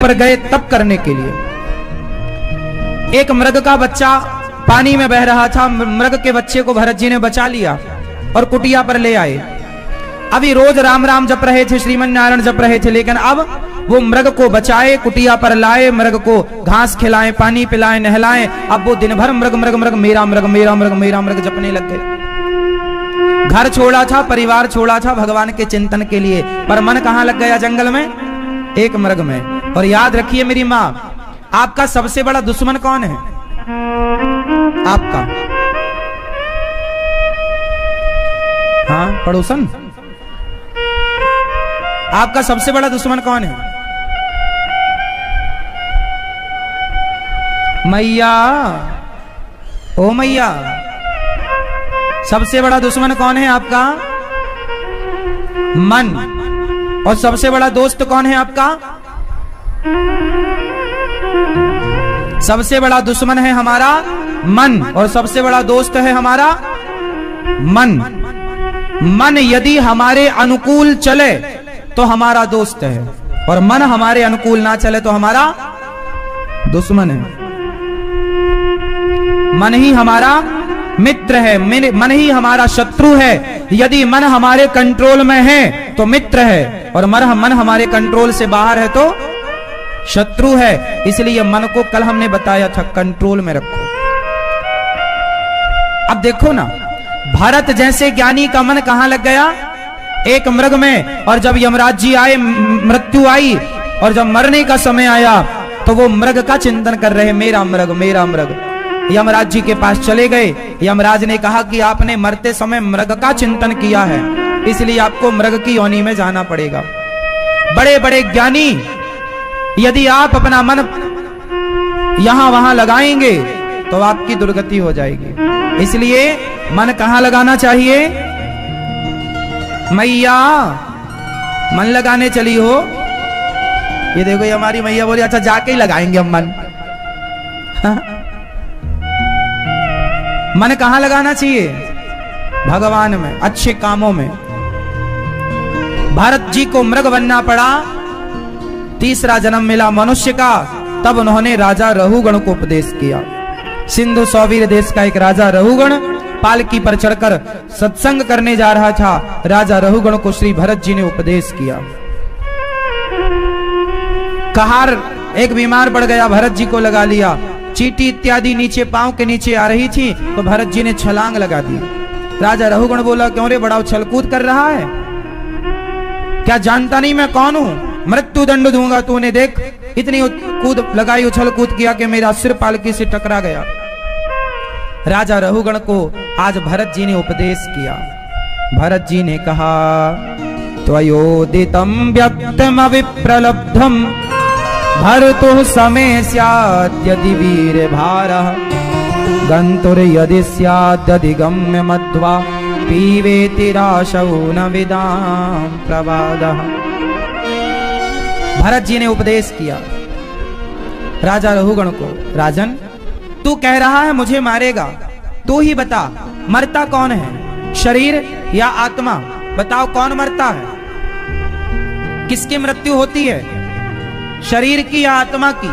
पर गए तप करने के लिए। एक मृग का बच्चा पानी में बह रहा था। मृग के बच्चे को भरत जी ने बचा लिया और कुटिया पर ले आए। अभी रोज राम राम जप रहे थे, श्रीमन नारायण जप रहे थे, लेकिन अब वो मृग को बचाए, कुटिया पर लाए, मृग को घास खिलाएं, पानी पिलाएं, नहलाएं। अब वो दिन भर मृग मृग मृग मेरा मृग मेरा मृग मेरा मृग जपने लग गए। घर छोड़ा था, परिवार छोड़ा था भगवान के चिंतन के लिए, पर मन कहां लग गया? जंगल में, एक मृग में। और याद रखिए मेरी माँ, आपका सबसे बड़ा दुश्मन कौन है? आपका हाँ पड़ोसन। आपका सबसे बड़ा दुश्मन कौन है? मैया। ओ मैया, सबसे बड़ा दुश्मन कौन है आपका? मन। और सबसे बड़ा दोस्त कौन है आपका? सबसे बड़ा दुश्मन है हमारा मन और सबसे बड़ा दोस्त है हमारा मन। मन यदि हमारे अनुकूल चले तो हमारा दोस्त है, और मन हमारे अनुकूल ना चले तो हमारा दुश्मन है। मन ही हमारा मित्र है, मन ही हमारा शत्रु है। यदि मन हमारे कंट्रोल में है तो मित्र है, और मन हमारे कंट्रोल से बाहर है तो शत्रु है। इसलिए मन को कल हमने बताया था कंट्रोल में रखो। अब देखो ना, भरत जैसे ज्ञानी का मन कहां लग गया? एक मृग में। और जब यमराज जी आए, मृत्यु आई, और जब मरने का समय आया तो वो मृग का चिंतन कर रहे, मेरा मृग मेरा मृग। यमराज जी के पास चले गए। यमराज ने कहा कि आपने मरते समय मृग का चिंतन किया है, इसलिए आपको मृग की योनि में जाना पड़ेगा। बड़े बड़े ज्ञानी यदि आप अपना मन यहां वहां लगाएंगे तो आपकी दुर्गति हो जाएगी। इसलिए मन कहां लगाना चाहिए? मैया, मन लगाने चली हो। ये देखो, ये हमारी मैया बोली अच्छा जाके ही लगाएंगे हम मन। मन कहां लगाना चाहिए? भगवान में, अच्छे कामों में। भरत जी को मृग बनना पड़ा, तीसरा जन्म मिला मनुष्य का, तब उन्होंने राजा रहुगण को उपदेश किया। सिंधु सौवीर देश का एक राजा रहुगण पालकी पर चढ़कर सत्संग करने जा रहा था। राजा रहुगण को श्री भरत जी ने उपदेश किया। कहार एक बीमार पड़ गया, भरत जी को लगा लिया। चींटी इत्यादि नीचे पांव के नीचे आ रही थी तो भरत जी ने छलांग लगा दी। राजा रहुगण बोला, क्यों रे बड़ा उछलकूद कर रहा है? क्या जानता नहीं मैं कौन हूं? मृत्यु दंड दूंगा। तूने देख इतनी कूद लगाई, उछल कूद किया कि मेरा सिर पालकी से टकरा गया। राजा रहुगण को आज भरत जी ने उपदेश किया। भरत जी ने कहा, त्वयोदितं व्यक्तम विप्रलब्धम भरतुः समय स्यात् यदि वीर भारः गन्तुर यदि स्यात् अधिगम्य मध्वा पीवेति राशौ न विदां प्रवादः। भरत जी ने उपदेश किया राजा रहुगण को, राजन तू कह रहा है मुझे मारेगा, तू ही बता मरता कौन है, शरीर या आत्मा? बताओ कौन मरता है? किसकी मृत्यु होती है, शरीर की या आत्मा की?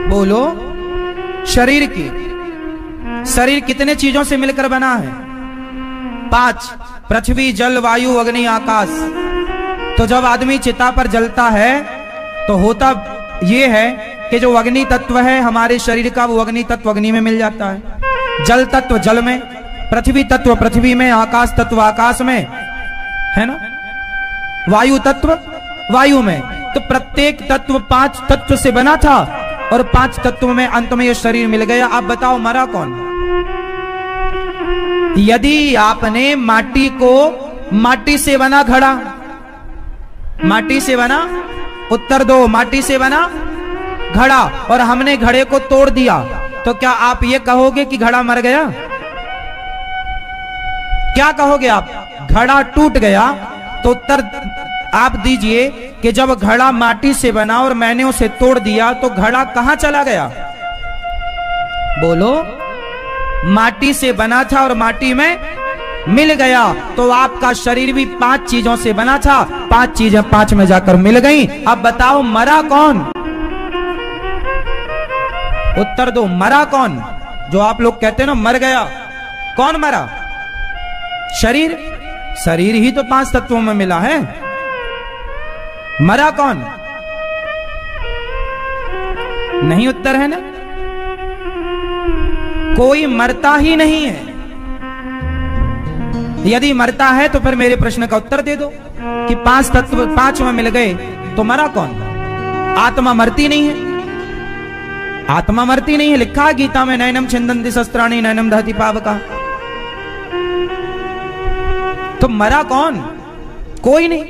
बोलो। शरीर की। शरीर कितने चीजों से मिलकर बना है? 5, पृथ्वी जल वायु अग्नि आकाश। तो जब आदमी चिता पर जलता है तो होता ये है कि जो अग्नि तत्व है हमारे शरीर का, वो अग्नि तत्व अग्नि में मिल जाता है, जल तत्व जल में, पृथ्वी तत्व पृथ्वी में, आकाश तत्व आकाश में, है ना, वायु तत्व वायु में। तो प्रत्येक तत्व 5 तत्व से बना था और 5 तत्व में अंत में ये शरीर मिल गया। अब बताओ मरा कौन? यदि आपने माटी को, माटी से बना घड़ा, माटी से बना, उत्तर दो, माटी से बना घड़ा, और हमने घड़े को तोड़ दिया, तो क्या आप ये कहोगे कि घड़ा मर गया? क्या कहोगे आप? घड़ा टूट गया। तो उत्तर आप दीजिए कि जब घड़ा माटी से बना और मैंने उसे तोड़ दिया तो घड़ा कहां चला गया? बोलो। माटी से बना था और माटी में मिल गया तो आपका शरीर भी 5 चीजों से बना था, 5 चीजें 5 में जाकर मिल गई। अब बताओ मरा कौन? उत्तर दो, मरा कौन? जो आप लोग कहते हैं ना मर गया, कौन मरा? शरीर। शरीर ही तो 5 तत्वों में मिला है, मरा कौन? नहीं उत्तर है ना, कोई मरता ही नहीं है। यदि मरता है तो फिर मेरे प्रश्न का उत्तर दे दो कि 5 तत्व 5 में मिल गए तो मरा कौन? आत्मा मरती नहीं है, आत्मा मरती नहीं है। लिखा है गीता में, नैनम छिंदन्ति शस्त्राणि नैनम दहति पावका। तो मरा कौन? कोई नहीं।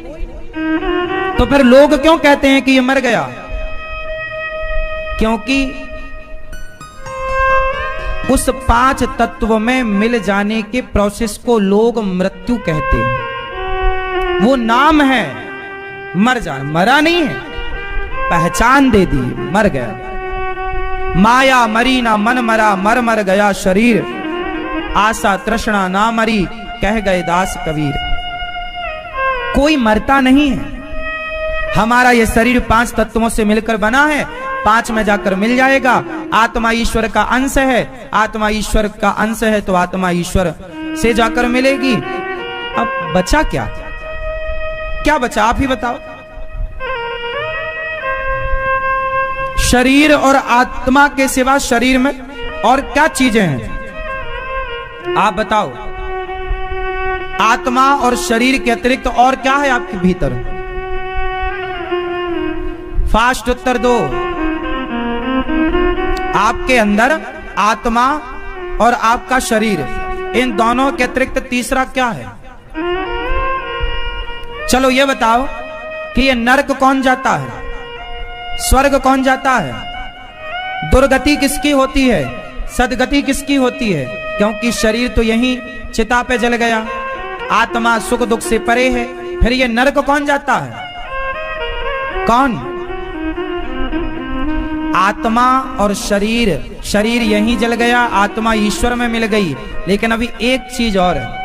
तो फिर लोग क्यों कहते हैं कि ये मर गया? क्योंकि उस 5 तत्व में मिल जाने के प्रोसेस को लोग मृत्यु कहते हैं। वो नाम है, मर जाना, मरा नहीं है, पहचान दे दी, मर गया। माया मरी ना मन मरा, मर मर गया शरीर, आशा तृष्णा ना मरी, कह गए दास कबीर। कोई मरता नहीं है। हमारा ये शरीर 5 तत्वों से मिलकर बना है, 5 में जाकर मिल जाएगा। आत्मा ईश्वर का अंश है, आत्मा ईश्वर का अंश है तो आत्मा ईश्वर से जाकर मिलेगी। अब बचा क्या? क्या बचा आप ही बताओ। शरीर और आत्मा के सिवा शरीर में और क्या चीजें हैं? आप बताओ। आत्मा और शरीर के अतिरिक्त और क्या है आपके भीतर? फास्ट उत्तर दो। आपके अंदर आत्मा और आपका शरीर, इन दोनों के अतिरिक्त तीसरा क्या है? चलो ये बताओ कि ये नरक कौन जाता है, स्वर्ग कौन जाता है, दुर्गति किसकी होती है, सदगति किसकी होती है? क्योंकि शरीर तो यहीं चिता पे जल गया, आत्मा सुख दुख से परे है। फिर ये नरक कौन जाता है? कौन? आत्मा और शरीर। शरीर यहीं जल गया, आत्मा ईश्वर में मिल गई। लेकिन अभी एक चीज और है,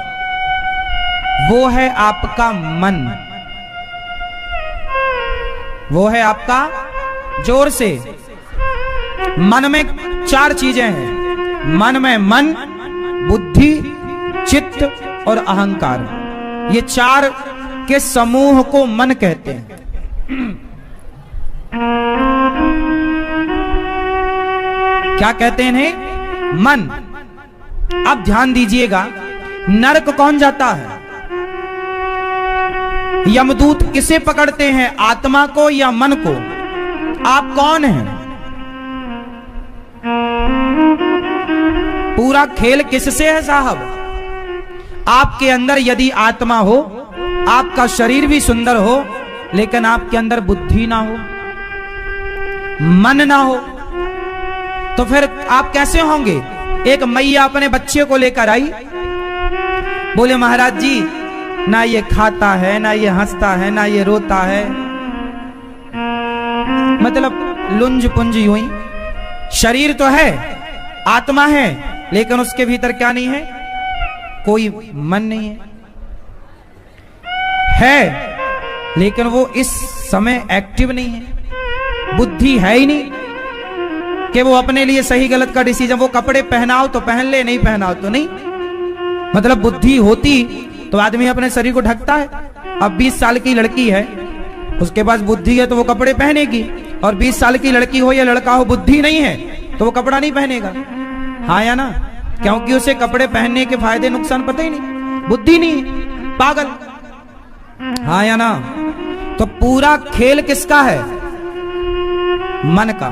वो है आपका मन। वो है आपका, जोर से, मन में 4 चीजें हैं। मन में मन, बुद्धि, चित्त और अहंकार। ये 4 के समूह को मन कहते हैं। क्या कहते हैं? मन। अब ध्यान दीजिएगा, नरक कौन जाता है? यमदूत किसे पकड़ते हैं, आत्मा को या मन को? आप कौन हैं? पूरा खेल किससे है साहब? आपके अंदर यदि आत्मा हो, आपका शरीर भी सुंदर हो, लेकिन आपके अंदर बुद्धि ना हो, मन ना हो, तो फिर आप कैसे होंगे? एक मैया अपने बच्चे को लेकर आई, बोले महाराज जी, ना ये खाता है, ना ये हंसता है, ना ये रोता है, मतलब लुंज पुंज यूं ही। शरीर तो है, आत्मा है, लेकिन उसके भीतर क्या नहीं है? कोई मन नहीं है, लेकिन वो इस समय एक्टिव नहीं है। बुद्धि है ही नहीं कि वो अपने लिए सही गलत का डिसीजन, वो कपड़े पहनाओ तो पहन ले, नहीं पहनाओ तो नहीं। मतलब बुद्धि होती तो आदमी अपने शरीर को ढकता है। अब 20 साल की लड़की है, उसके पास बुद्धि है तो वो कपड़े पहनेगी, और 20 साल की लड़की हो या लड़का हो, बुद्धि नहीं है तो वो कपड़ा नहीं पहनेगा। हाँ या ना? क्योंकि उसे कपड़े पहनने के फायदे नुकसान पता ही नहीं, बुद्धि नहीं, पागल। हाँ या ना? तो पूरा खेल किसका है? मन का।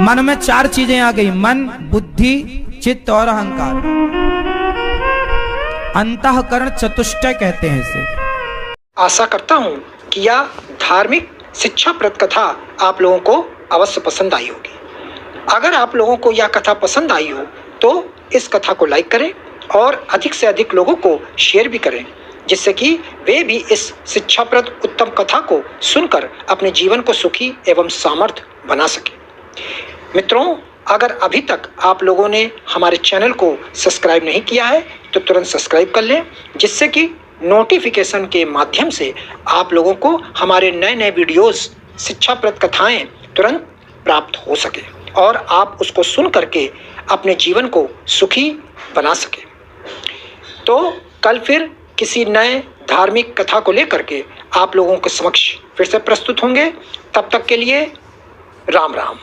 मन में 4 चीजें आ गई, मन, बुद्धि, चित्त और अहंकार। अंतःकरण चतुष्टय कहते हैं इसे। आशा करता हूं कि यह धार्मिक शिक्षाप्रद कथा आप लोगों को अवश्य पसंद आई होगी। अगर आप लोगों को यह कथा पसंद आई हो तो इस कथा को लाइक करें और अधिक से अधिक लोगों को शेयर भी करें, जिससे कि वे भी इस शिक्षाप्रद उत्तम कथा को सुनकर अपने जीवन को सुखी एवं सामर्थ्य बना सकें। मित्रों, अगर अभी तक आप लोगों ने हमारे चैनल को सब्सक्राइब नहीं किया है तो तुरंत सब्सक्राइब कर लें, जिससे कि नोटिफिकेशन के माध्यम से आप लोगों को हमारे नए नए वीडियोस, शिक्षाप्रद कथाएं तुरंत प्राप्त हो सके और आप उसको सुन करके अपने जीवन को सुखी बना सके। तो कल फिर किसी नए धार्मिक कथा को लेकर के आप लोगों के समक्ष फिर से प्रस्तुत होंगे। तब तक के लिए राम राम।